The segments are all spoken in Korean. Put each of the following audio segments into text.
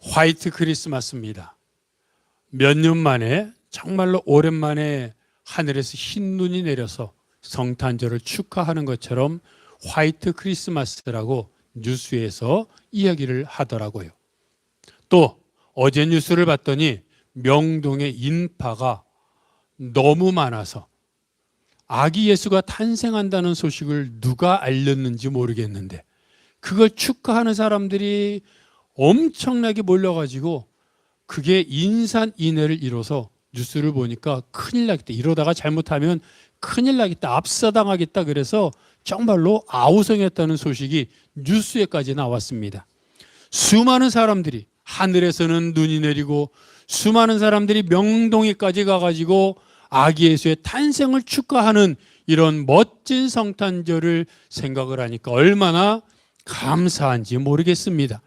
화이트 크리스마스입니다. 몇 년 만에 정말로 오랜만에 하늘에서 흰 눈이 내려서 성탄절을 축하하는 것처럼 화이트 크리스마스라고 뉴스에서 이야기를 하더라고요. 또 어제 뉴스를 봤더니 명동에 인파가 너무 많아서 아기 예수가 탄생한다는 소식을 누가 알렸는지 모르겠는데 그걸 축하하는 사람들이 엄청나게 몰려가지고 그게 인산인해를 이뤄서 뉴스를 보니까 큰일 나겠다. 이러다가 잘못하면 큰일 나겠다. 압사당하겠다. 그래서 정말로 아우성했다는 소식이 뉴스에까지 나왔습니다. 수많은 사람들이 하늘에서는 눈이 내리고 수많은 사람들이 명동에까지 가가지고 아기 예수의 탄생을 축하하는 이런 멋진 성탄절을 생각을 하니까 얼마나 감사한지 모르겠습니다.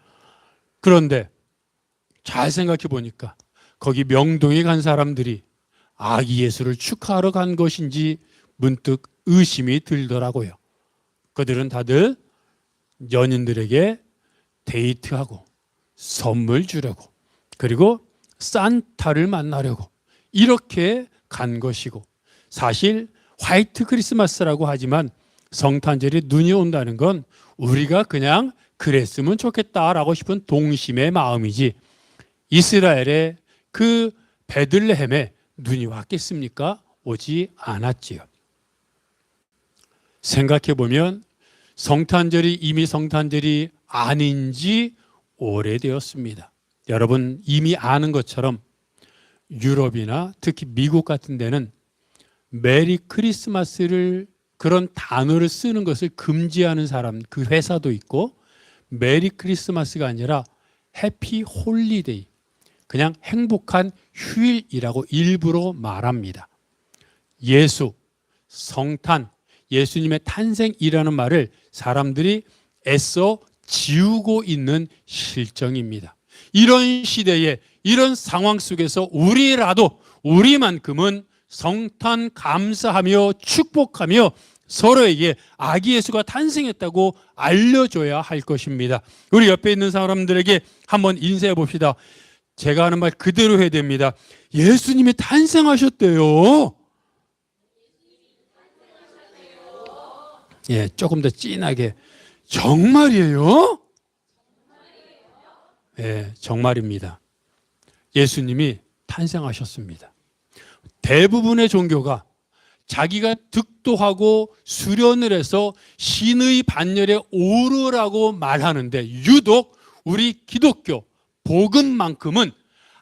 그런데 잘 생각해 보니까 거기 명동에 간 사람들이 아기 예수를 축하하러 간 것인지 문득 의심이 들더라고요. 그들은 다들 연인들에게 데이트하고 선물 주려고 그리고 산타를 만나려고 이렇게 간 것이고, 사실 화이트 크리스마스라고 하지만 성탄절에 눈이 온다는 건 우리가 그냥 그랬으면 좋겠다라고 싶은 동심의 마음이지 이스라엘의 그 베들레헴에 눈이 왔겠습니까? 오지 않았지요. 생각해보면 성탄절이 이미 성탄절이 아닌지 오래되었습니다. 여러분 이미 아는 것처럼 유럽이나 특히 미국 같은 데는 메리 크리스마스를 그런 단어를 쓰는 것을 금지하는 사람, 그 회사도 있고 메리 크리스마스가 아니라 해피 홀리데이, 그냥 행복한 휴일이라고 일부러 말합니다. 예수, 성탄, 예수님의 탄생이라는 말을 사람들이 애써 지우고 있는 실정입니다. 이런 시대에 이런 상황 속에서 우리만큼은 성탄 감사하며 축복하며 서로에게 아기 예수가 탄생했다고 알려줘야 할 것입니다. 우리 옆에 있는 사람들에게 한번 인사해 봅시다. 제가 하는 말 그대로 해야 됩니다. 예수님이 탄생하셨대요. 예, 조금 더 진하게. 정말이에요? 예, 정말입니다. 예수님이 탄생하셨습니다. 대부분의 종교가 자기가 득도하고 수련을 해서 신의 반열에 오르라고 말하는데 유독 우리 기독교 복음만큼은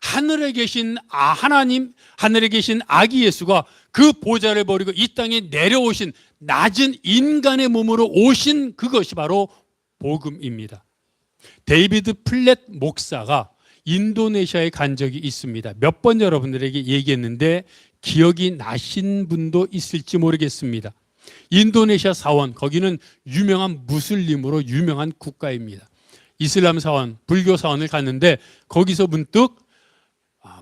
하늘에 계신 하나님, 하늘에 계신 아기 예수가 그 보좌를 버리고 이 땅에 내려오신 낮은 인간의 몸으로 오신 그것이 바로 복음입니다. 데이비드 플랫 목사가 인도네시아에 간 적이 있습니다. 몇 번 여러분들에게 얘기했는데 기억이 나신 분도 있을지 모르겠습니다. 인도네시아 사원, 거기는 유명한 무슬림으로 유명한 국가입니다. 이슬람 사원, 불교 사원을 갔는데 거기서 문득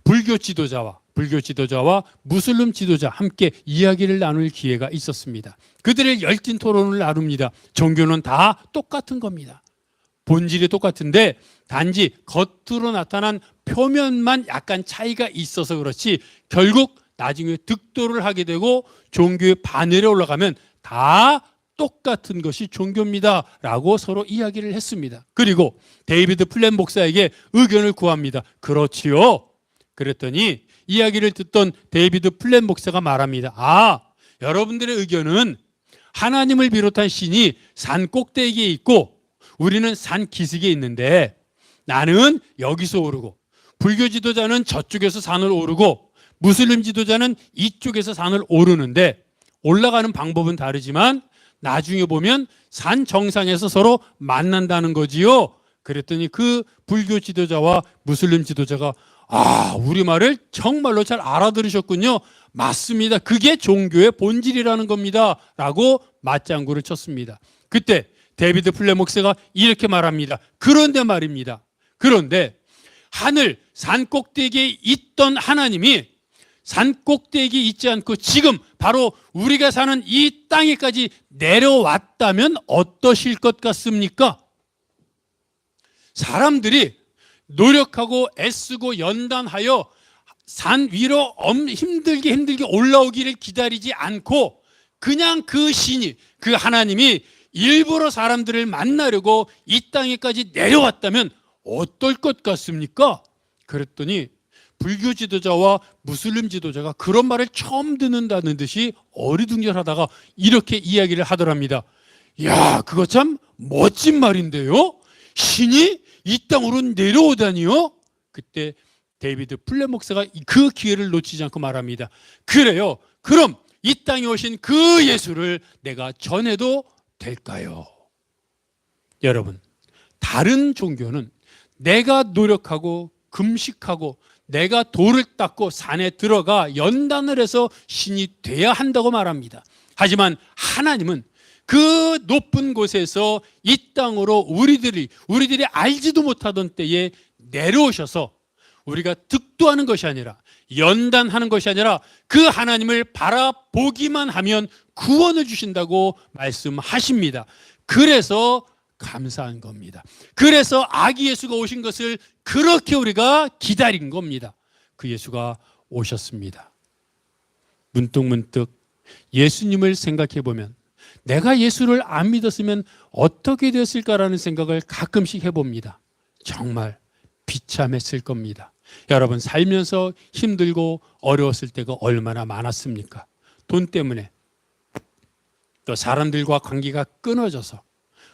불교 지도자와 무슬림 지도자 함께 이야기를 나눌 기회가 있었습니다. 그들의 열띤 토론을 나눕니다. 종교는 다 똑같은 겁니다. 본질이 똑같은데 단지 겉으로 나타난 표면만 약간 차이가 있어서 그렇지 결국 나중에 득도를 하게 되고 종교의 반열에 올라가면 다 똑같은 것이 종교입니다 라고 서로 이야기를 했습니다. 그리고 데이비드 플랫 목사에게 의견을 구합니다. 그렇지요? 그랬더니 이야기를 듣던 데이비드 플랫 목사가 말합니다. 여러분들의 의견은 하나님을 비롯한 신이 산 꼭대기에 있고 우리는 산 기슭에 있는데 나는 여기서 오르고 불교 지도자는 저쪽에서 산을 오르고 무슬림 지도자는 이쪽에서 산을 오르는데 올라가는 방법은 다르지만 나중에 보면 산 정상에서 서로 만난다는 거지요. 그랬더니 그 불교 지도자와 무슬림 지도자가 우리 말을 정말로 잘 알아들으셨군요. 맞습니다. 그게 종교의 본질이라는 겁니다 라고 맞장구를 쳤습니다. 그때 데이비드 플랫 목사가 이렇게 말합니다. 그런데 말입니다. 그런데 하늘 산 꼭대기에 있던 하나님이 산 꼭대기에 있지 않고 지금 바로 우리가 사는 이 땅에까지 내려왔다면 어떠실 것 같습니까? 사람들이 노력하고 애쓰고 연단하여 산 위로 힘들게 올라오기를 기다리지 않고 그냥 그 신이, 그 하나님이 일부러 사람들을 만나려고 이 땅에까지 내려왔다면 어떨 것 같습니까? 그랬더니 불교 지도자와 무슬림 지도자가 그런 말을 처음 듣는다는 듯이 어리둥절하다가 이렇게 이야기를 하더랍니다. 야, 그거 참 멋진 말인데요? 신이 이 땅으로 내려오다니요? 그때 데이비드 플랫 목사가 그 기회를 놓치지 않고 말합니다. 그래요. 그럼 이 땅에 오신 그 예수를 내가 전해도 될까요? 여러분, 다른 종교는 내가 노력하고 금식하고 내가 돌을 닦고 산에 들어가 연단을 해서 신이 돼야 한다고 말합니다. 하지만 하나님은 그 높은 곳에서 이 땅으로 우리들이 알지도 못하던 때에 내려오셔서 우리가 득도하는 것이 아니라 연단하는 것이 아니라 그 하나님을 바라보기만 하면 구원을 주신다고 말씀하십니다. 그래서 감사한 겁니다. 그래서 아기 예수가 오신 것을 그렇게 우리가 기다린 겁니다. 그 예수가 오셨습니다. 문득문득 예수님을 생각해 보면 내가 예수를 안 믿었으면 어떻게 됐을까라는 생각을 가끔씩 해봅니다. 정말 비참했을 겁니다. 여러분, 살면서 힘들고 어려웠을 때가 얼마나 많았습니까? 돈 때문에, 또 사람들과 관계가 끊어져서,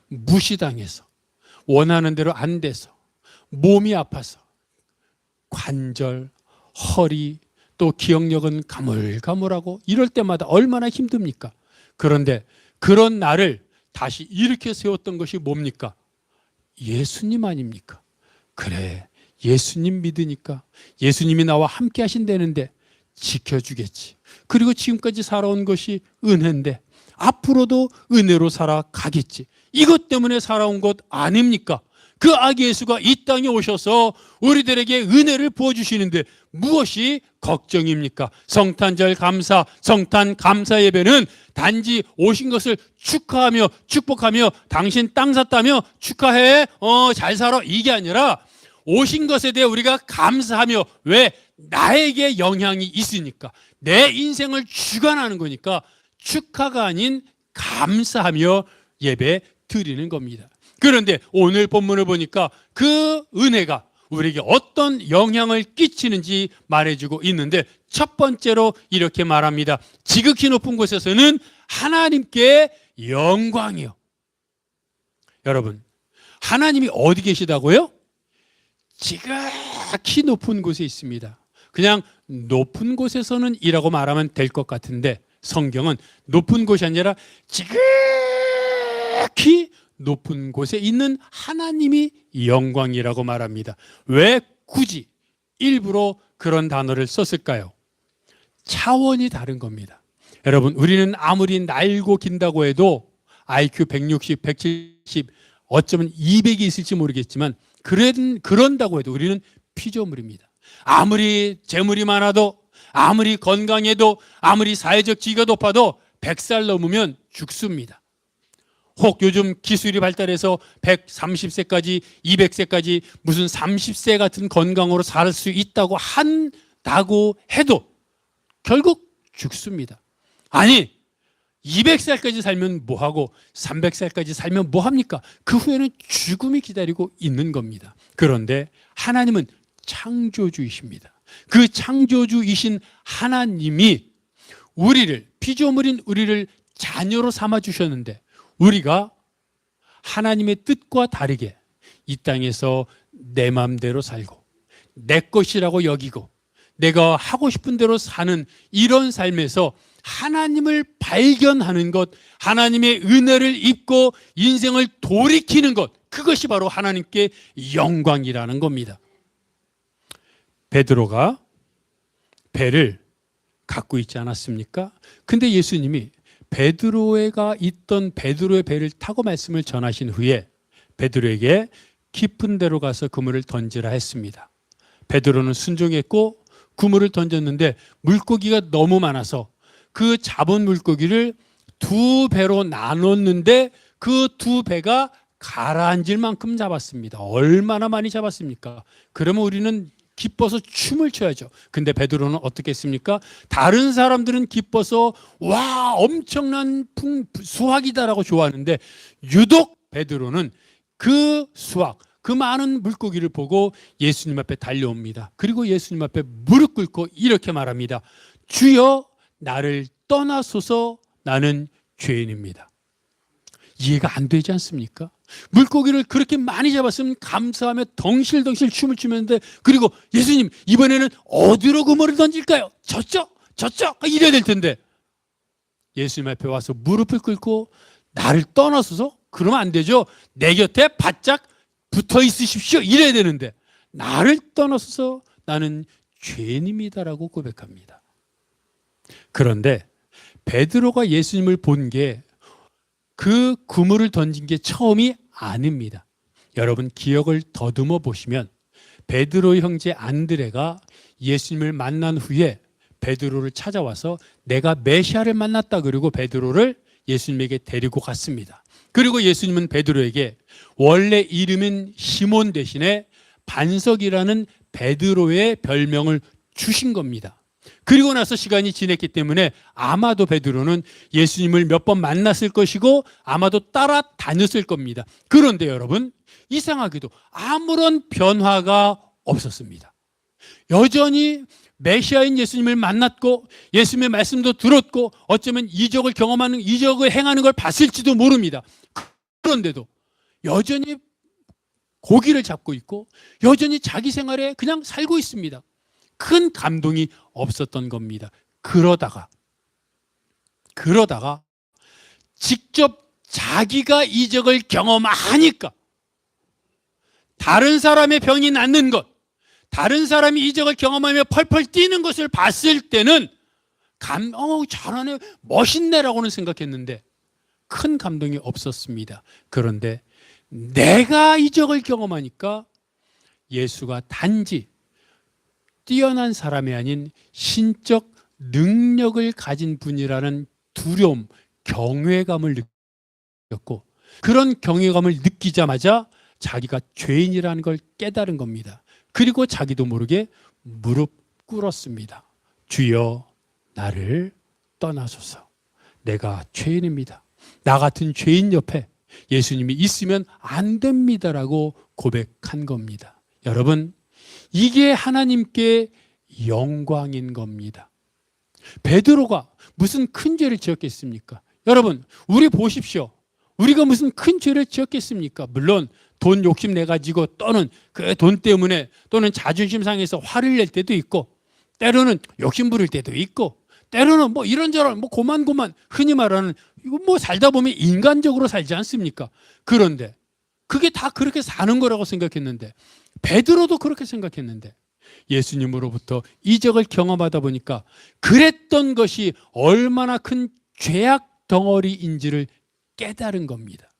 무시당해서, 원하는 대로 안 돼서, 몸이 아파서, 관절, 허리, 또 기억력은 가물가물하고 이럴 때마다 얼마나 힘듭니까? 그런데 그런 나를 다시 일으켜 세웠던 것이 뭡니까? 예수님 아닙니까? 그래, 예수님 믿으니까 예수님이 나와 함께 하신다는데 지켜주겠지. 그리고 지금까지 살아온 것이 은혜인데 앞으로도 은혜로 살아가겠지. 이것 때문에 살아온 것 아닙니까? 그 아기 예수가 이 땅에 오셔서 우리들에게 은혜를 부어주시는데 무엇이 걱정입니까? 성탄절 감사, 성탄 감사 예배는 단지 오신 것을 축하하며 축복하며 당신 땅 샀다며 축하해, 잘 살아, 이게 아니라 오신 것에 대해 우리가 감사하며, 왜? 나에게 영향이 있으니까, 내 인생을 주관하는 거니까 축하가 아닌 감사하며 예배 드리는 겁니다. 그런데 오늘 본문을 보니까 그 은혜가 우리에게 어떤 영향을 끼치는지 말해주고 있는데, 첫 번째로 이렇게 말합니다. 지극히 높은 곳에서는 하나님께 영광이요. 여러분, 하나님이 어디 계시다고요? 지극히 높은 곳에 있습니다. 그냥 높은 곳에서는 이라고 말하면 될 것 같은데 성경은 높은 곳이 아니라 지극히 높은 곳에 있는 하나님이 영광이라고 말합니다. 왜 굳이 일부러 그런 단어를 썼을까요? 차원이 다른 겁니다. 여러분, 우리는 아무리 날고 긴다고 해도 IQ 160, 170, 어쩌면 200이 있을지 모르겠지만 그런다고 해도 우리는 피조물입니다. 아무리 재물이 많아도, 아무리 건강해도, 아무리 사회적 지위가 높아도 100살 넘으면 죽습니다. 혹 요즘 기술이 발달해서 130세까지 200세까지 무슨 30세 같은 건강으로 살 수 있다고 한다고 해도 결국 죽습니다. 아니, 200살까지 살면 뭐하고 300살까지 살면 뭐합니까? 그 후에는 죽음이 기다리고 있는 겁니다. 그런데 하나님은 창조주이십니다. 그 창조주이신 하나님이 우리를, 피조물인 우리를 자녀로 삼아 주셨는데 우리가 하나님의 뜻과 다르게 이 땅에서 내 마음대로 살고 내 것이라고 여기고 내가 하고 싶은 대로 사는 이런 삶에서 하나님을 발견하는 것, 하나님의 은혜를 입고 인생을 돌이키는 것, 그것이 바로 하나님께 영광이라는 겁니다. 베드로가 배를 갖고 있지 않았습니까? 근데 예수님이 베드로가 있던 베드로의 배를 타고 말씀을 전하신 후에 베드로에게 깊은 데로 가서 그물을 던지라 했습니다. 베드로는 순종했고 그물을 던졌는데 물고기가 너무 많아서 그 잡은 물고기를 두 배로 나눴는데 그 두 배가 가라앉을 만큼 잡았습니다. 얼마나 많이 잡았습니까? 그러면 우리는 기뻐서 춤을 춰야죠. 근데 베드로는 어떻게 했습니까? 다른 사람들은 기뻐서 와 엄청난 수확이다라고 좋아하는데 유독 베드로는 그 수확, 그 많은 물고기를 보고 예수님 앞에 달려옵니다. 그리고 예수님 앞에 무릎 꿇고 이렇게 말합니다. 주여 나를 떠나소서 나는 죄인입니다. 이해가 안 되지 않습니까? 물고기를 그렇게 많이 잡았으면 감사하며 덩실덩실 춤을 추면서 그리고 예수님 이번에는 어디로 그물을 던질까요? 저쪽? 이래야 될 텐데 예수님 앞에 와서 무릎을 꿇고 나를 떠나소서? 그러면 안 되죠. 내 곁에 바짝 붙어 있으십시오. 이래야 되는데 나를 떠나소서 나는 죄인입니다라고 고백합니다. 그런데 베드로가 예수님을 본 게 그 그물을 던진 게 처음이 아닙니다. 여러분 기억을 더듬어 보시면 베드로의 형제 안드레가 예수님을 만난 후에 베드로를 찾아와서 내가 메시아를 만났다 그리고 베드로를 예수님에게 데리고 갔습니다. 그리고 예수님은 베드로에게 원래 이름인 시몬 대신에 반석이라는 베드로의 별명을 주신 겁니다. 그리고 나서 시간이 지났기 때문에 아마도 베드로는 예수님을 몇 번 만났을 것이고 아마도 따라다녔을 겁니다. 그런데 여러분 이상하게도 아무런 변화가 없었습니다. 여전히 메시아인 예수님을 만났고 예수님의 말씀도 들었고 어쩌면 이적을 경험하는 이적을 행하는 걸 봤을지도 모릅니다. 그런데도 여전히 고기를 잡고 있고 여전히 자기 생활에 그냥 살고 있습니다. 큰 감동이 없었던 겁니다. 그러다가 직접 자기가 이적을 경험하니까 다른 사람의 병이 낫는 것, 다른 사람이 이적을 경험하며 펄펄 뛰는 것을 봤을 때는 잘하네, 멋있네라고는 생각했는데 큰 감동이 없었습니다. 그런데 내가 이적을 경험하니까 예수가 단지 뛰어난 사람이 아닌 신적 능력을 가진 분이라는 두려움, 경외감을 느꼈고 그런 경외감을 느끼자마자 자기가 죄인이라는 걸 깨달은 겁니다. 그리고 자기도 모르게 무릎 꿇었습니다. 주여 나를 떠나소서. 내가 죄인입니다. 나 같은 죄인 옆에 예수님이 있으면 안 됩니다라고 고백한 겁니다. 여러분 이게 하나님께 영광인 겁니다. 베드로가 무슨 큰 죄를 지었겠습니까? 여러분 우리 보십시오. 우리가 무슨 큰 죄를 지었겠습니까? 물론 돈 욕심내가지고 또는 그 돈 때문에 또는 자존심 상해서 화를 낼 때도 있고 때로는 욕심 부릴 때도 있고 때로는 뭐 이런저런 고만고만 흔히 말하는 이거 살다 보면 인간적으로 살지 않습니까? 그런데 그게 다 그렇게 사는 거라고 생각했는데 베드로도 그렇게 생각했는데 예수님으로부터 이적을 경험하다 보니까 그랬던 것이 얼마나 큰 죄악 덩어리인지를 깨달은 겁니다.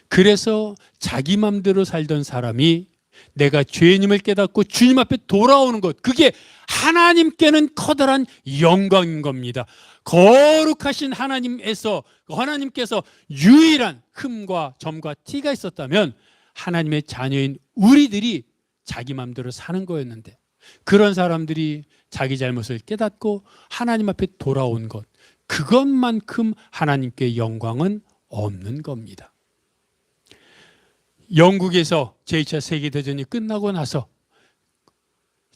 그래서 자기 맘대로 살던 사람이 내가 죄인임을 깨닫고 주님 앞에 돌아오는 것, 그게 하나님께는 커다란 영광인 겁니다. 거룩하신 하나님께서 유일한 흠과 점과 티가 있었다면 하나님의 자녀인 우리들이 자기 마음대로 사는 거였는데 그런 사람들이 자기 잘못을 깨닫고 하나님 앞에 돌아온 것, 그것만큼 하나님께 영광은 없는 겁니다. 영국에서 제2차 세계대전이 끝나고 나서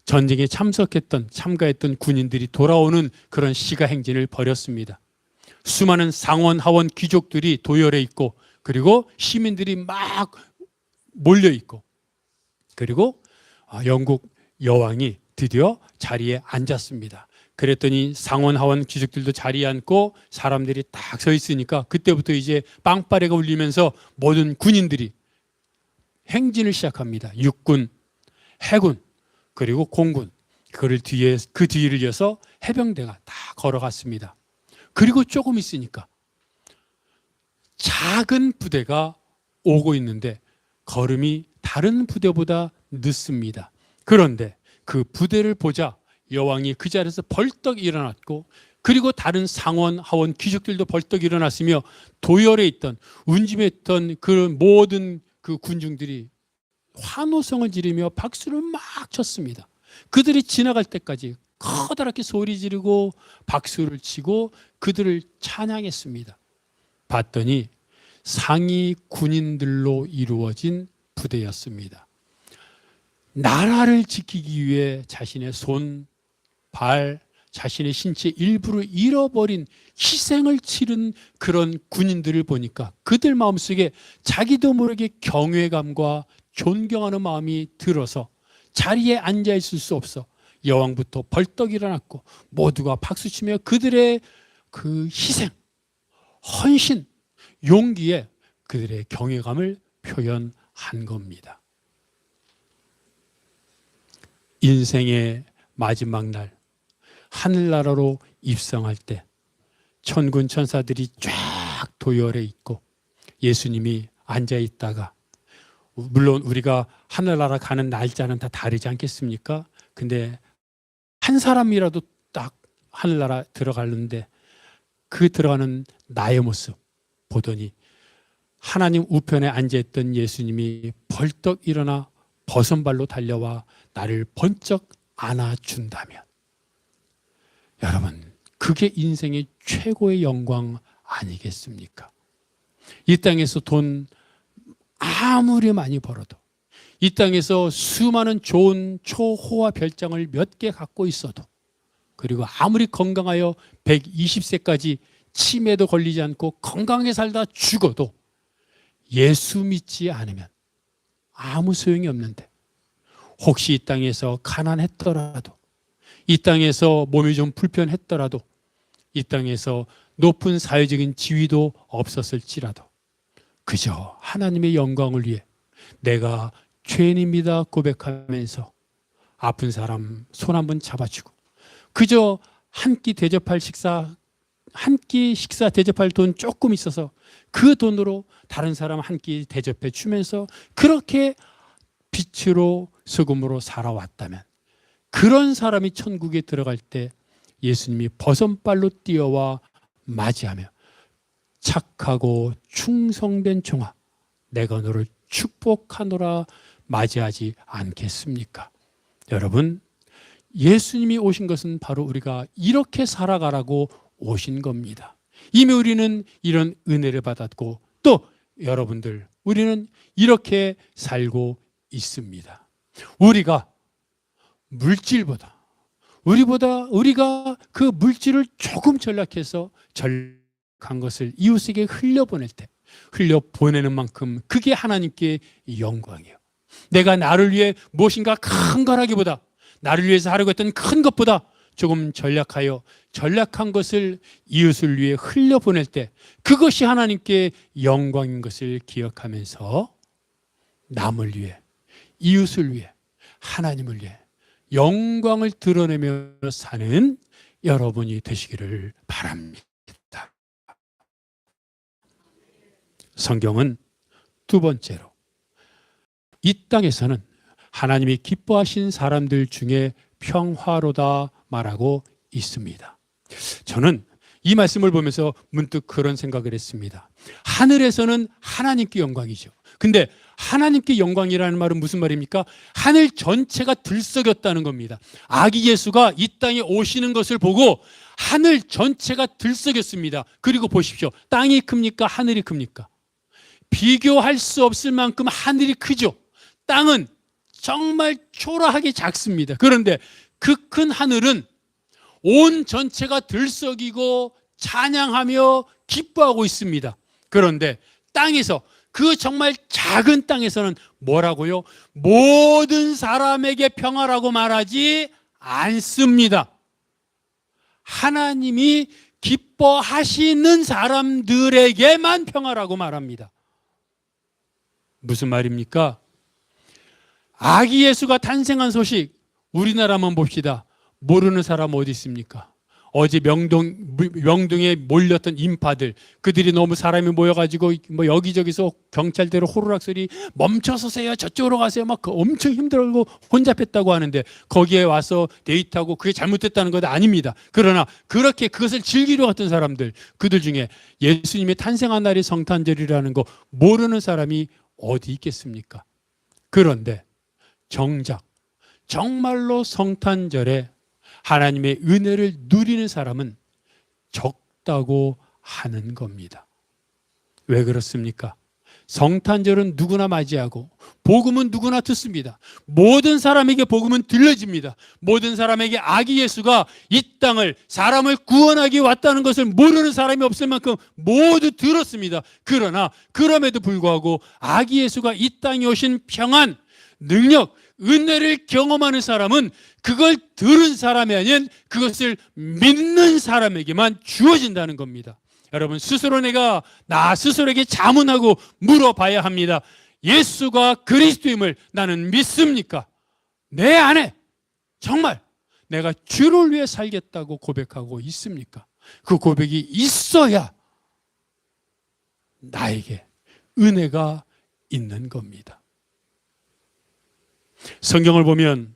전쟁에 참가했던 군인들이 돌아오는 그런 시가 행진을 벌였습니다. 수많은 상원, 하원 귀족들이 도열해 있고 그리고 시민들이 막 몰려 있고 그리고 영국 여왕이 드디어 자리에 앉았습니다. 그랬더니 상원, 하원 귀족들도 자리에 앉고 사람들이 딱 서 있으니까 그때부터 이제 빵빠레가 울리면서 모든 군인들이 행진을 시작합니다. 육군, 해군, 그리고 공군. 그 뒤를 이어서 해병대가 다 걸어갔습니다. 그리고 조금 있으니까 작은 부대가 오고 있는데 걸음이 다른 부대보다 늦습니다. 그런데 그 부대를 보자 여왕이 그 자리에서 벌떡 일어났고 그리고 다른 상원, 하원 귀족들도 벌떡 일어났으며 도열에 있던 운집에 있던 그 모든 그 군중들이 환호성을 지르며 박수를 막 쳤습니다. 그들이 지나갈 때까지 커다랗게 소리 지르고 박수를 치고 그들을 찬양했습니다. 봤더니 상위 군인들로 이루어진 부대였습니다. 나라를 지키기 위해 자신의 손, 발, 자신의 신체 일부를 잃어버린 희생을 치른 그런 군인들을 보니까 그들 마음속에 자기도 모르게 경외감과 존경하는 마음이 들어서 자리에 앉아 있을 수 없어 여왕부터 벌떡 일어났고 모두가 박수치며 그들의 그 희생, 헌신, 용기에 그들의 경외감을 표현한 겁니다. 인생의 마지막 날 하늘나라로 입성할 때 천군 천사들이 쫙 도열해 있고 예수님이 앉아 있다가, 물론 우리가 하늘나라 가는 날짜는 다 다르지 않겠습니까? 근데 한 사람이라도 딱 하늘나라 들어가는데 그 들어가는 나의 모습 보더니 하나님 우편에 앉아있던 예수님이 벌떡 일어나 버선발로 달려와 나를 번쩍 안아준다면, 여러분, 그게 인생의 최고의 영광 아니겠습니까? 이 땅에서 돈 아무리 많이 벌어도, 이 땅에서 수많은 좋은 초호화 별장을 몇 개 갖고 있어도, 그리고 아무리 건강하여 120세까지 치매도 걸리지 않고 건강하게 살다 죽어도 예수 믿지 않으면 아무 소용이 없는데, 혹시 이 땅에서 가난했더라도, 이 땅에서 몸이 좀 불편했더라도, 이 땅에서 높은 사회적인 지위도 없었을지라도 그저 하나님의 영광을 위해 내가 죄인입니다 고백하면서 아픈 사람 손 한번 잡아주고, 그저 한 끼 식사 대접할 돈 조금 있어서 그 돈으로 다른 사람 한 끼 대접해 주면서 그렇게 빛으로 소금으로 살아왔다면, 그런 사람이 천국에 들어갈 때 예수님이 버선발로 뛰어와 맞이하며 착하고 충성된 종아, 내가 너를 축복하노라 맞이하지 않겠습니까? 여러분, 예수님이 오신 것은 바로 우리가 이렇게 살아가라고 오신 겁니다. 이미 우리는 이런 은혜를 받았고, 또 여러분들, 우리는 이렇게 살고 있습니다. 우리가 물질보다, 우리가 그 물질을 조금 전락해서 전락한 것을 이웃에게 흘려보낼 때, 흘려보내는 만큼 그게 하나님께 영광이에요. 내가 나를 위해 무엇인가 큰 거라기보다, 나를 위해서 하려고 했던 큰 것보다 조금 전락한 것을 이웃을 위해 흘려보낼 때, 그것이 하나님께 영광인 것을 기억하면서 남을 위해, 이웃을 위해, 하나님을 위해 영광을 드러내며 사는 여러분이 되시기를 바랍니다. 성경은 두 번째로, 이 땅에서는 하나님이 기뻐하신 사람들 중에 평화로다 말하고 있습니다. 저는 이 말씀을 보면서 문득 그런 생각을 했습니다. 하늘에서는 하나님께 영광이죠. 근데 하나님께 영광이라는 말은 무슨 말입니까? 하늘 전체가 들썩였다는 겁니다. 아기 예수가 이 땅에 오시는 것을 보고 하늘 전체가 들썩였습니다. 그리고 보십시오. 땅이 큽니까? 하늘이 큽니까? 비교할 수 없을 만큼 하늘이 크죠. 땅은 정말 초라하게 작습니다. 그런데 그 큰 하늘은 온 전체가 들썩이고 찬양하며 기뻐하고 있습니다. 그런데 땅에서, 그 정말 작은 땅에서는 뭐라고요? 모든 사람에게 평화라고 말하지 않습니다. 하나님이 기뻐하시는 사람들에게만 평화라고 말합니다. 무슨 말입니까? 아기 예수가 탄생한 소식, 우리나라만 봅시다. 모르는 사람 어디 있습니까? 어제 명동에 몰렸던 인파들, 그들이 너무 사람이 모여가지고 뭐 여기저기서 경찰대로 호루락 소리 멈춰서세요, 저쪽으로 가세요, 막 엄청 힘들고 혼잡했다고 하는데 거기에 와서 데이트하고 그게 잘못됐다는 것 아닙니다. 그러나 그렇게 그것을 즐기려 갔던 사람들, 그들 중에 예수님이 탄생한 날이 성탄절이라는 거 모르는 사람이 어디 있겠습니까? 그런데 정작 정말로 성탄절에 하나님의 은혜를 누리는 사람은 적다고 하는 겁니다. 왜 그렇습니까? 성탄절은 누구나 맞이하고 복음은 누구나 듣습니다. 모든 사람에게 복음은 들려집니다. 모든 사람에게 아기 예수가 이 땅을, 사람을 구원하기 왔다는 것을 모르는 사람이 없을 만큼 모두 들었습니다. 그러나 그럼에도 불구하고 아기 예수가 이 땅에 오신 평안, 능력, 은혜를 경험하는 사람은 그걸 들은 사람이 아닌 그것을 믿는 사람에게만 주어진다는 겁니다. 여러분, 스스로 내가 나 스스로에게 자문하고 물어봐야 합니다. 예수가 그리스도임을 나는 믿습니까? 내 안에 정말 내가 주를 위해 살겠다고 고백하고 있습니까? 그 고백이 있어야 나에게 은혜가 있는 겁니다. 성경을 보면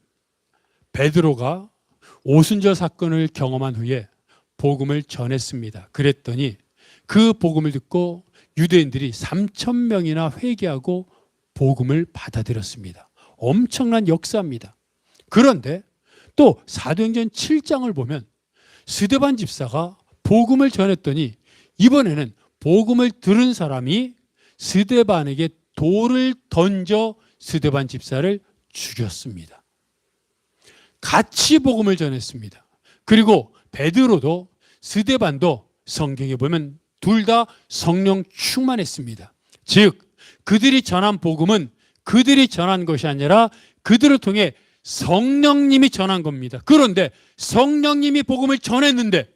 베드로가 오순절 사건을 경험한 후에 복음을 전했습니다. 그랬더니 그 복음을 듣고 유대인들이 3,000명이나 회개하고 복음을 받아들였습니다. 엄청난 역사입니다. 그런데 또 사도행전 7장을 보면 스데반 집사가 복음을 전했더니 이번에는 복음을 들은 사람이 스데반에게 돌을 던져 스데반 집사를 죽였습니다. 같이 복음을 전했습니다. 그리고 베드로도 스데반도 성경에 보면 둘 다 성령 충만했습니다. 즉 그들이 전한 복음은 그들이 전한 것이 아니라 그들을 통해 성령님이 전한 겁니다. 그런데 성령님이 복음을 전했는데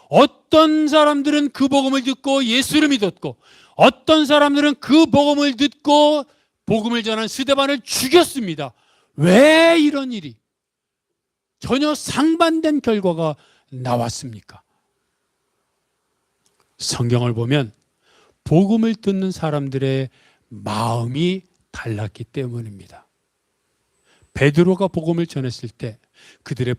어떤 사람들은 그 복음을 듣고 예수를 믿었고 어떤 사람들은 그 복음을 듣고 복음을 전한 스데반을 죽였습니다. 왜 이런 일이 전혀 상반된 결과가 나왔습니까? 성경을 보면 복음을 듣는 사람들의 마음이 달랐기 때문입니다. 베드로가 복음을 전했을 때 그들의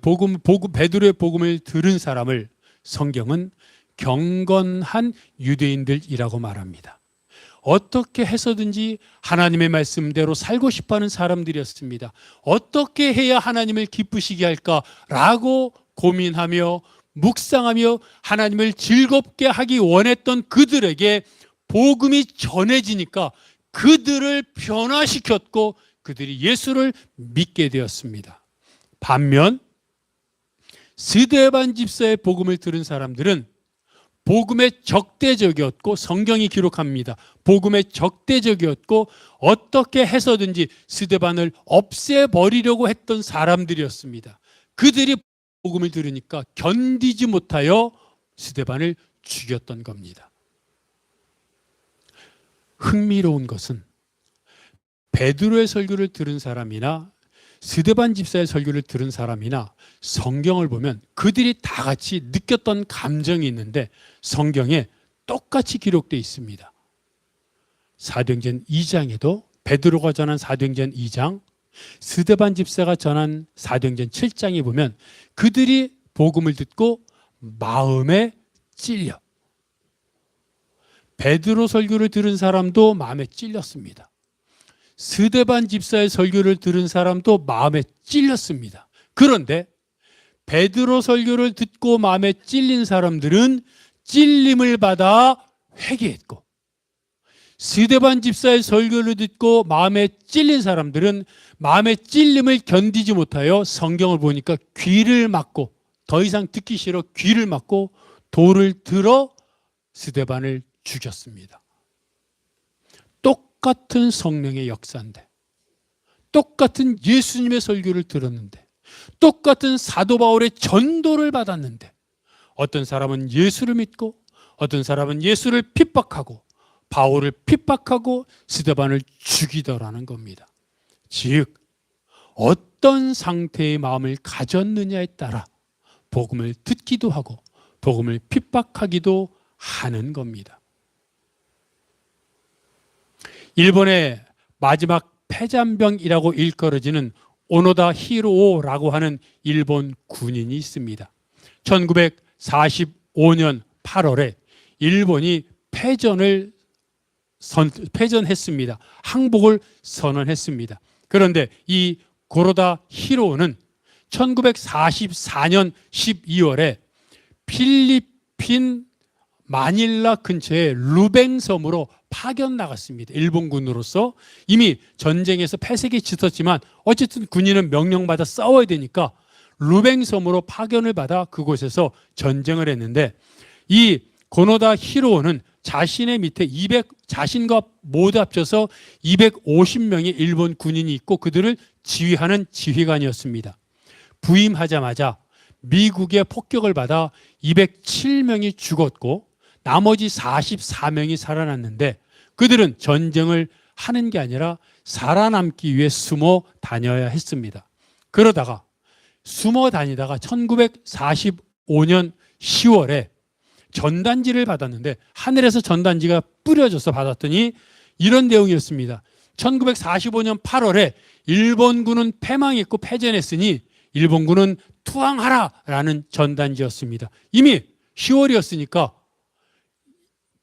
베드로의 복음을 들은 사람을 성경은 경건한 유대인들이라고 말합니다. 어떻게 해서든지 하나님의 말씀대로 살고 싶어하는 사람들이었습니다. 어떻게 해야 하나님을 기쁘시게 할까라고 고민하며 묵상하며 하나님을 즐겁게 하기 원했던 그들에게 복음이 전해지니까 그들을 변화시켰고 그들이 예수를 믿게 되었습니다. 반면 스데반 집사의 복음을 들은 사람들은 복음에 적대적이었고 성경이 기록합니다. 복음에 적대적이었고 어떻게 해서든지 스데반을 없애버리려고 했던 사람들이었습니다. 그들이 복음을 들으니까 견디지 못하여 스데반을 죽였던 겁니다. 흥미로운 것은 베드로의 설교를 들은 사람이나 스데반 집사의 설교를 들은 사람이나 성경을 보면 그들이 다 같이 느꼈던 감정이 있는데 성경에 똑같이 기록되어 있습니다. 사도행전 2장에도 베드로가 전한 사도행전 2장, 스데반 집사가 전한 사도행전 7장에 보면 그들이 복음을 듣고 마음에 찔려. 베드로 설교를 들은 사람도 마음에 찔렸습니다. 스데반 집사의 설교를 들은 사람도 마음에 찔렸습니다. 그런데 베드로 설교를 듣고 마음에 찔린 사람들은 찔림을 받아 회개했고 스데반 집사의 설교를 듣고 마음에 찔린 사람들은 마음의 찔림을 견디지 못하여 성경을 보니까 귀를 막고 더 이상 듣기 싫어 귀를 막고 돌을 들어 스데반을 죽였습니다. 똑같은 성령의 역사인데 똑같은 예수님의 설교를 들었는데 똑같은 사도 바울의 전도를 받았는데 어떤 사람은 예수를 믿고 어떤 사람은 예수를 핍박하고 바울을 핍박하고 스데반을 죽이더라는 겁니다. 즉 어떤 상태의 마음을 가졌느냐에 따라 복음을 듣기도 하고 복음을 핍박하기도 하는 겁니다. 일본의 마지막 패잔병이라고 일컬어지는 오노다 히로오라고 하는 일본 군인이 있습니다. 1945년 8월에 일본이 패전했습니다. 항복을 선언했습니다. 그런데 이 고로다 히로오는 1944년 12월에 필리핀 마닐라 근처의 루뱅 섬으로 파견 나갔습니다. 일본군으로서 이미 전쟁에서 패색이 짙었지만 어쨌든 군인은 명령받아 싸워야 되니까 루뱅 섬으로 파견을 받아 그곳에서 전쟁을 했는데 이 고노다 히로오는 자신의 밑에 자신과 모두 합쳐서 250명의 일본 군인이 있고 그들을 지휘하는 지휘관이었습니다. 부임하자마자 미국의 폭격을 받아 207명이 죽었고 나머지 44명이 살아났는데 그들은 전쟁을 하는 게 아니라 살아남기 위해 숨어 다녀야 했습니다. 그러다가 숨어 다니다가 1945년 10월에 전단지를 받았는데 하늘에서 전단지가 뿌려져서 받았더니 이런 내용이었습니다. 1945년 8월에 일본군은 패망했고 패전했으니 일본군은 투항하라라는 전단지였습니다. 이미 10월이었으니까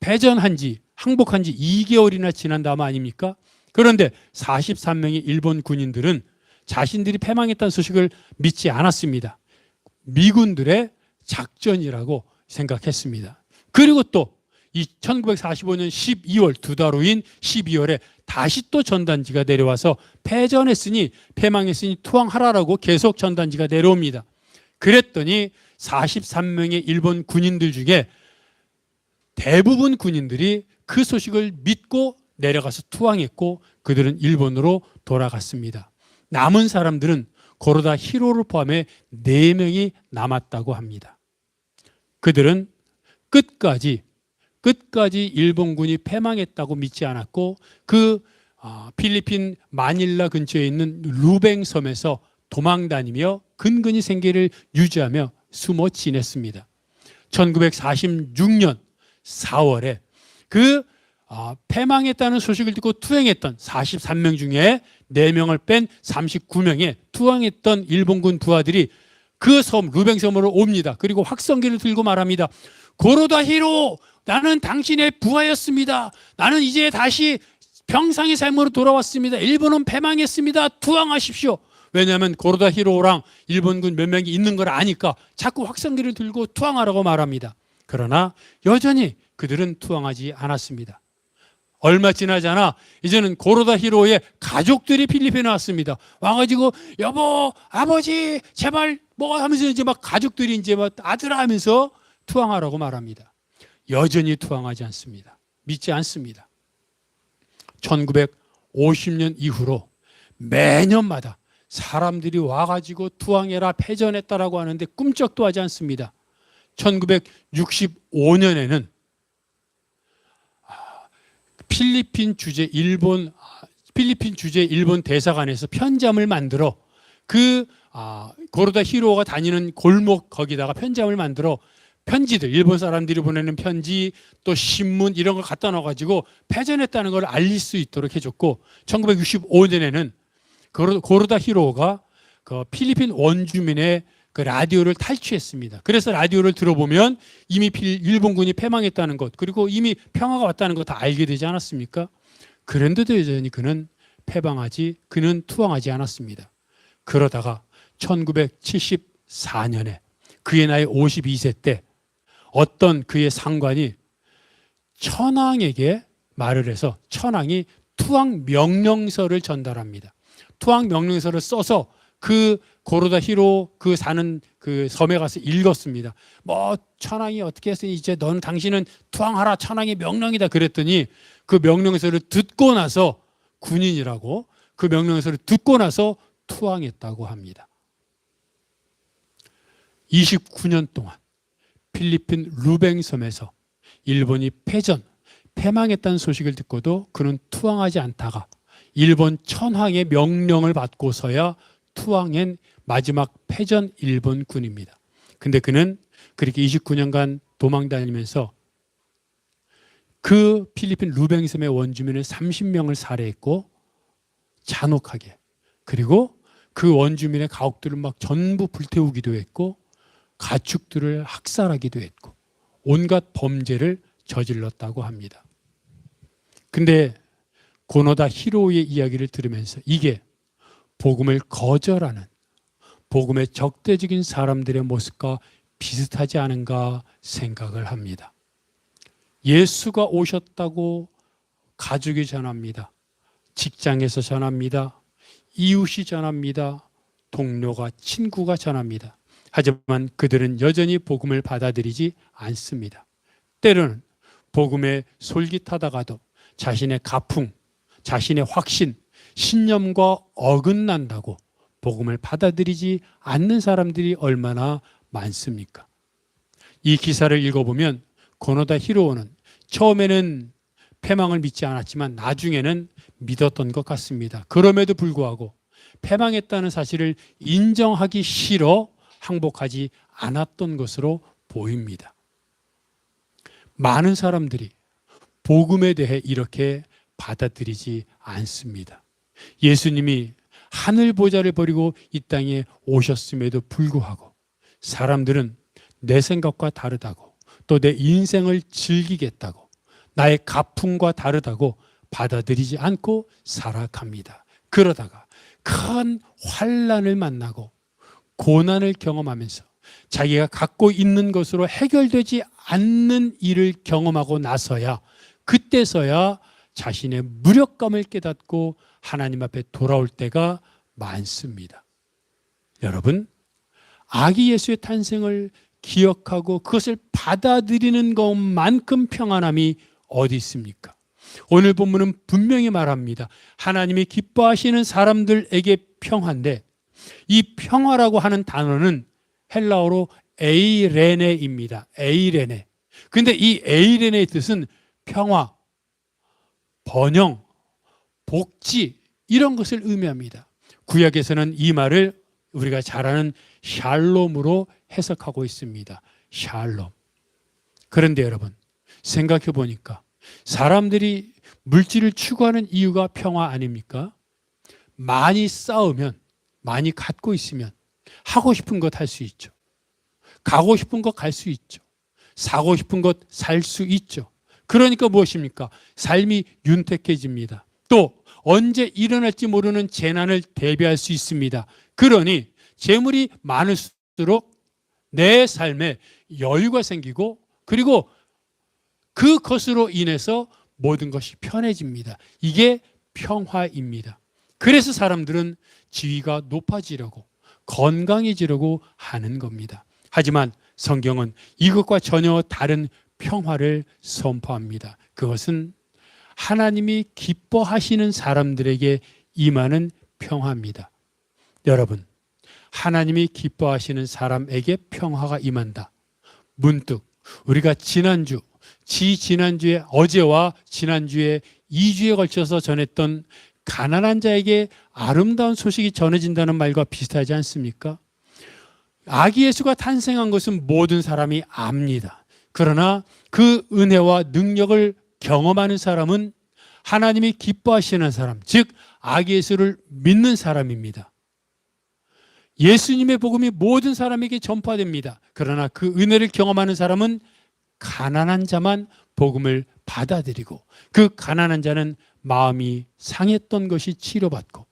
패전한 지 항복한 지 2개월이나 지난 다음 아닙니까? 그런데 43명의 일본 군인들은 자신들이 패망했다는 소식을 믿지 않았습니다. 미군들의 작전이라고 생각했습니다. 그리고 또 1945년 12월 두 달 후인 12월에 다시 또 전단지가 내려와서 패전했으니 패망했으니 투항하라라고 계속 전단지가 내려옵니다. 그랬더니 43명의 일본 군인들 중에 대부분 군인들이 그 소식을 믿고 내려가서 투항했고 그들은 일본으로 돌아갔습니다. 남은 사람들은 고로다 히로를 포함해 4명이 남았다고 합니다. 그들은 끝까지 일본군이 패망했다고 믿지 않았고 그 필리핀 마닐라 근처에 있는 루뱅 섬에서 도망 다니며 근근히 생계를 유지하며 숨어 지냈습니다. 1946년 4월에 그 패망했다는 소식을 듣고 투항했던 43명 중에 4명을 뺀 39명의 투항했던 일본군 부하들이 그 섬 루뱅섬으로 옵니다. 그리고 확성기를 들고 말합니다. 고로다 히로, 나는 당신의 부하였습니다. 나는 이제 다시 평상의 삶으로 돌아왔습니다. 일본은 패망했습니다. 투항하십시오. 왜냐하면 고로다 히로랑 일본군 몇 명이 있는 걸 아니까 자꾸 확성기를 들고 투항하라고 말합니다. 그러나 여전히 그들은 투항하지 않았습니다. 얼마 지나지 않아 이제는 고로다 히로의 가족들이 필리핀에 왔습니다. 와가지고 여보, 아버지, 제발 뭐 하면서 이제 막 가족들이 이제 막 아들아 하면서 투항하라고 말합니다. 여전히 투항하지 않습니다. 믿지 않습니다. 1950년 이후로 매년마다 사람들이 와가지고 투항해라, 패전했다라고 하는데 꿈쩍도 하지 않습니다. 1965년에는 필리핀 주재 일본 대사관에서 편지함을 만들어 그 고로다 히로가 다니는 골목 거기다가 편지함을 만들어 편지들, 일본 사람들이 보내는 편지 또 신문 이런 걸 갖다 넣어가지고 패전했다는 걸 알릴 수 있도록 해줬고 1965년에는 고로다 히로가 그 필리핀 원주민의 그 라디오를 탈취했습니다. 그래서 라디오를 들어보면 이미 일본군이 패망했다는 것 그리고 이미 평화가 왔다는 것 다 알게 되지 않았습니까? 그런데도 여전히 그는 투항하지 않았습니다. 그러다가 1974년에 그의 나이 52세 때 어떤 그의 상관이 천황에게 말을 해서 천황이 투항 명령서를 전달합니다. 투항 명령서를 써서 그 고로다 히로 그 사는 그 섬에 가서 읽었습니다. 뭐 천황이 어떻게 했으니 이제 당신은 투항하라, 천황의 명령이다 그랬더니 그 명령서를 듣고 나서 군인이라고 그 명령서를 듣고 나서 투항했다고 합니다. 29년 동안 필리핀 루뱅 섬에서 일본이 패망했다는 소식을 듣고도 그는 투항하지 않다가 일본 천황의 명령을 받고서야 투항한 마지막 패전 일본군입니다. 근데 그는 그렇게 29년간 도망 다니면서 그 필리핀 루뱅섬의 원주민을 30명을 살해했고 잔혹하게, 그리고 그 원주민의 가옥들을 막 전부 불태우기도 했고 가축들을 학살하기도 했고 온갖 범죄를 저질렀다고 합니다. 근데 고노다 히로우의 이야기를 들으면서 이게 복음을 거절하는 복음의 적대적인 사람들의 모습과 비슷하지 않은가 생각을 합니다. 예수가 오셨다고 가족이 전합니다. 직장에서 전합니다. 이웃이 전합니다. 동료가, 친구가 전합니다. 하지만 그들은 여전히 복음을 받아들이지 않습니다. 때로는 복음에 솔깃하다가도 자신의 가풍, 자신의 확신, 신념과 어긋난다고 복음을 받아들이지 않는 사람들이 얼마나 많습니까? 이 기사를 읽어보면 고노다 히로우는 처음에는 패망을 믿지 않았지만 나중에는 믿었던 것 같습니다. 그럼에도 불구하고 패망했다는 사실을 인정하기 싫어 항복하지 않았던 것으로 보입니다. 많은 사람들이 복음에 대해 이렇게 받아들이지 않습니다. 예수님이 하늘 보좌를 버리고 이 땅에 오셨음에도 불구하고 사람들은 내 생각과 다르다고, 또 내 인생을 즐기겠다고, 나의 가풍과 다르다고 받아들이지 않고 살아갑니다. 그러다가 큰 환난을 만나고 고난을 경험하면서 자기가 갖고 있는 것으로 해결되지 않는 일을 경험하고 나서야, 그때서야 자신의 무력감을 깨닫고 하나님 앞에 돌아올 때가 많습니다. 여러분, 아기 예수의 탄생을 기억하고 그것을 받아들이는 것만큼 평안함이 어디 있습니까? 오늘 본문은 분명히 말합니다. 하나님이 기뻐하시는 사람들에게 평화인데, 이 평화라고 하는 단어는 헬라어로 에이레네입니다. 에이레네. 근데 이 에이레네의 뜻은 평화, 번영, 복지, 이런 것을 의미합니다. 구약에서는 이 말을 우리가 잘 아는 샬롬으로 해석하고 있습니다. 샬롬. 그런데 여러분, 생각해 보니까 사람들이 물질을 추구하는 이유가 평화 아닙니까? 많이 싸우면, 많이 갖고 있으면 하고 싶은 것 할 수 있죠. 가고 싶은 것 갈 수 있죠. 사고 싶은 것 살 수 있죠. 그러니까 무엇입니까? 삶이 윤택해집니다. 또 언제 일어날지 모르는 재난을 대비할 수 있습니다. 그러니 재물이 많을수록 내 삶에 여유가 생기고, 그리고 그것으로 인해서 모든 것이 편해집니다. 이게 평화입니다. 그래서 사람들은 지위가 높아지려고, 건강해지려고 하는 겁니다. 하지만 성경은 이것과 전혀 다른 평화를 선포합니다. 그것은 하나님이 기뻐하시는 사람들에게 임하는 평화입니다. 여러분, 하나님이 기뻐하시는 사람에게 평화가 임한다. 문득 우리가 지난주에, 어제와 지난주에 2주에 걸쳐서 전했던 가난한 자에게 아름다운 소식이 전해진다는 말과 비슷하지 않습니까? 아기 예수가 탄생한 것은 모든 사람이 압니다. 그러나 그 은혜와 능력을 경험하는 사람은 하나님이 기뻐하시는 사람, 즉 아기 예수를 믿는 사람입니다. 예수님의 복음이 모든 사람에게 전파됩니다. 그러나 그 은혜를 경험하는 사람은 가난한 자만 복음을 받아들이고, 그 가난한 자는 마음이 상했던 것이 치료받고,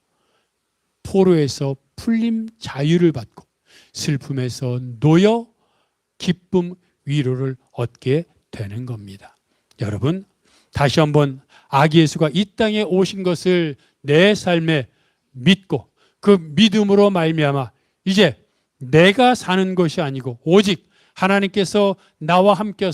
포로에서 풀림 자유를 받고, 슬픔에서 노여 기쁨 위로를 얻게 되는 겁니다. 여러분, 다시 한번 아기 예수가 이 땅에 오신 것을 내 삶에 믿고 그 믿음으로 말미암아 이제 내가 사는 것이 아니고 오직 하나님께서 나와 함께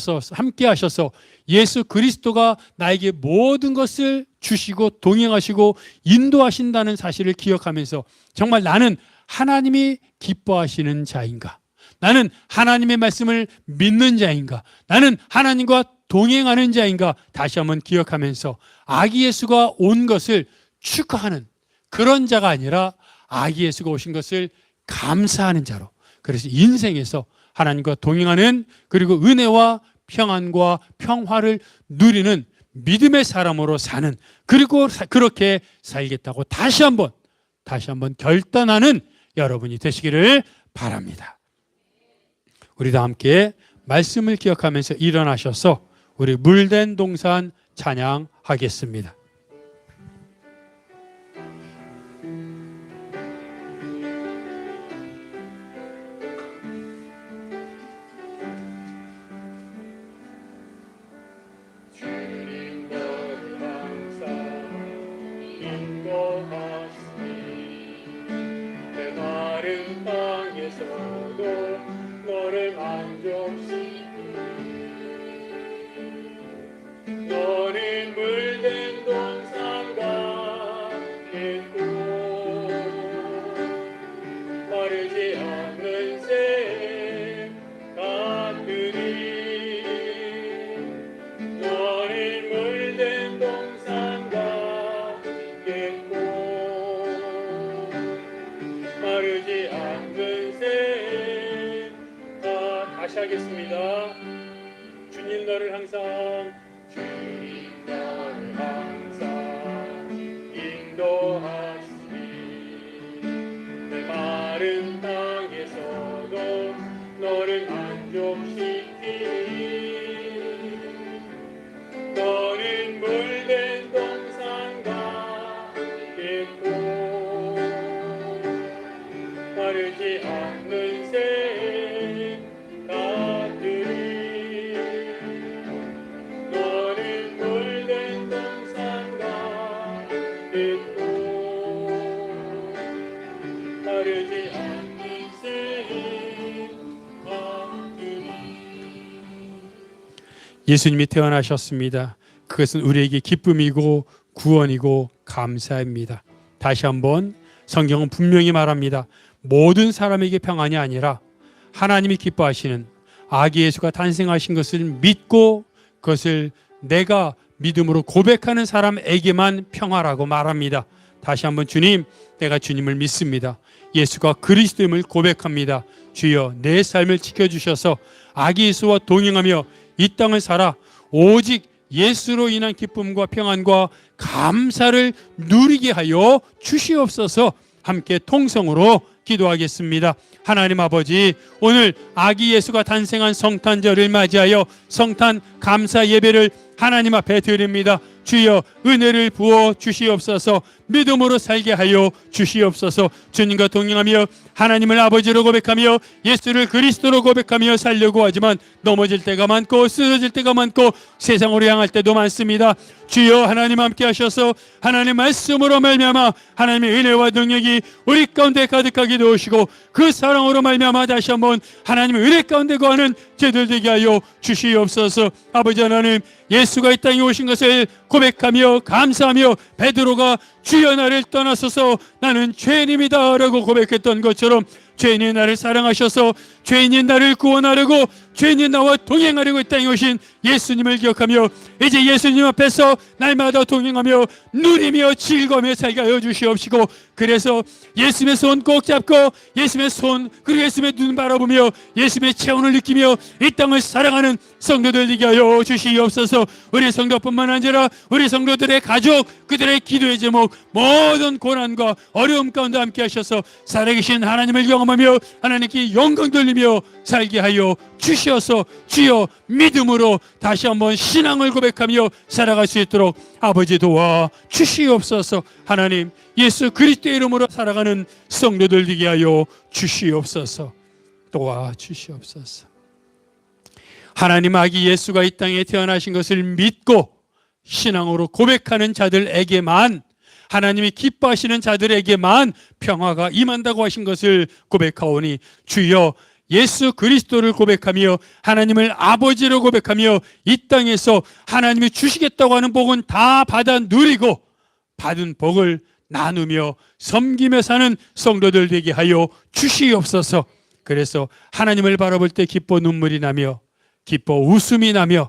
하셔서 예수 그리스도가 나에게 모든 것을 주시고 동행하시고 인도하신다는 사실을 기억하면서 정말 나는 하나님이 기뻐하시는 자인가? 나는 하나님의 말씀을 믿는 자인가? 나는 하나님과 동행하는 자인가? 다시 한번 기억하면서 아기 예수가 온 것을 축하하는 그런 자가 아니라 아기 예수가 오신 것을 감사하는 자로, 그래서 인생에서 하나님과 동행하는, 그리고 은혜와 평안과 평화를 누리는 믿음의 사람으로 사는, 그리고 그렇게 살겠다고 다시 한번 결단하는 여러분이 되시기를 바랍니다. 우리 다 함께 말씀을 기억하면서 일어나셔서 우리 물된 동산 찬양하겠습니다. 너는 물든 동산과 있고 마르지 않는 샘 같으니 너는 물든 동산과 있고 마르지 않는 샘 다시 하겠습니다. 주님 너를 항상 인도하시니 내 마른 땅에서도 너를 만족시키니 너는 물된 동산과 있고 마르지 않는 샘 같으니 예수님이 태어나셨습니다. 그것은 우리에게 기쁨이고 구원이고 감사입니다. 다시 한번 성경은 분명히 말합니다. 모든 사람에게 평안이 아니라 하나님이 기뻐하시는 아기 예수가 탄생하신 것을 믿고 그것을 내가 믿음으로 고백하는 사람에게만 평화라고 말합니다. 다시 한번 주님, 내가 주님을 믿습니다. 예수가 그리스도임을 고백합니다. 주여 내 삶을 지켜주셔서 아기 예수와 동행하며 이 땅을 살아 오직 예수로 인한 기쁨과 평안과 감사를 누리게 하여 주시옵소서. 함께 통성으로 기도하겠습니다. 하나님 아버지, 오늘 아기 예수가 탄생한 성탄절을 맞이하여 성탄 감사 예배를 하나님 앞에 드립니다. 주여 은혜를 부어 주시옵소서. 믿음으로 살게 하여 주시옵소서. 주님과 동행하며 하나님을 아버지로 고백하며 예수를 그리스도로 고백하며 살려고 하지만 넘어질 때가 많고 쓰러질 때가 많고 세상으로 향할 때도 많습니다. 주여 하나님 함께 하셔서 하나님 말씀으로 말미암아 하나님의 은혜와 능력이 우리 가운데 가득하게 되시고 그 사랑으로 말미암아 다시 한번 하나님의 은혜 가운데 거하는 저희들 되게 하여 주시옵소서. 아버지 하나님, 예수가 이 땅에 오신 것을 고백하며 감사하며 베드로가 주여 나를 떠나소서 나는 죄인입니다 라고 고백했던 것처럼 죄인이 나를 사랑하셔서 죄인이 나를 구원하려고 죄인이 나와 동행하려고 이 땅에 오신 예수님을 기억하며 이제 예수님 앞에서 날마다 동행하며 누리며 즐거움에 살게 하여 주시옵시고, 그래서 예수님의 손 꼭 잡고 예수님의 손 그리고 예수님의 눈 바라보며 예수님의 체온을 느끼며 이 땅을 사랑하는 성도들 되게 하여 주시옵소서. 우리 성도뿐만 아니라 우리 성도들의 가족, 그들의 기도의 제목, 모든 고난과 어려움 가운데 함께 하셔서 살아계신 하나님을 경험하며 하나님께 영광 돌리며 살게 하여 주시어서 주여 믿음으로 다시 한번 신앙을 고백하며 살아갈 수 있도록 아버지 도와 주시옵소서. 하나님, 예수 그리스도의 이름으로 살아가는 성도들 되게 하여 주시옵소서. 도와 주시옵소서. 하나님 아기 예수가 이 땅에 태어나신 것을 믿고 신앙으로 고백하는 자들에게만, 하나님이 기뻐하시는 자들에게만 평화가 임한다고 하신 것을 고백하오니 주여 예수 그리스도를 고백하며 하나님을 아버지로 고백하며 이 땅에서 하나님이 주시겠다고 하는 복은 다 받아 누리고 받은 복을 나누며 섬기며 사는 성도들 되게 하여 주시옵소서. 그래서 하나님을 바라볼 때 기뻐 눈물이 나며 기뻐 웃음이 나며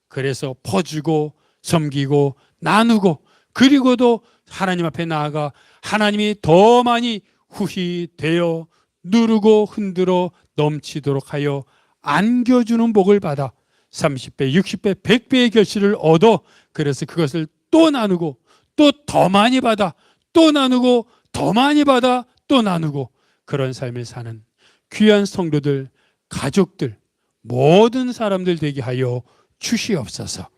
그래서 퍼주고 섬기고 나누고 그리고도 하나님 앞에 나아가 하나님이 더 많이 후히 되어 누르고 흔들어 넘치도록 하여 안겨주는 복을 받아 30배, 60배, 100배의 결실을 얻어 그래서 그것을 또 나누고 또 더 많이 받아 또 나누고 더 많이 받아 또 나누고 그런 삶을 사는 귀한 성도들, 가족들, 모든 사람들 되게 하여 주시옵소서.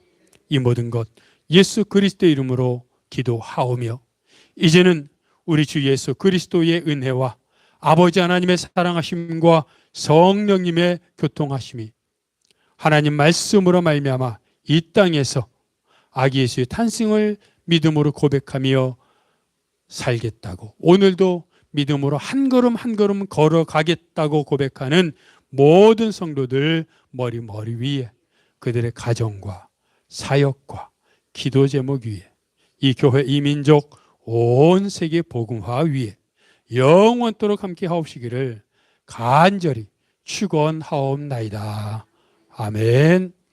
이 모든 것 예수 그리스도의 이름으로 기도하오며 이제는 우리 주 예수 그리스도의 은혜와 아버지 하나님의 사랑하심과 성령님의 교통하심이 하나님 말씀으로 말미암아 이 땅에서 아기 예수의 탄생을 믿음으로 고백하며 살겠다고 오늘도 믿음으로 한 걸음 한 걸음 걸어가겠다고 고백하는 모든 성도들 머리 위에 그들의 가정과 사역과 기도 제목 위에 이 교회 이 민족 온 세계 복음화 위에 영원토록 함께 하옵시기를 간절히 축원하옵나이다. 아멘.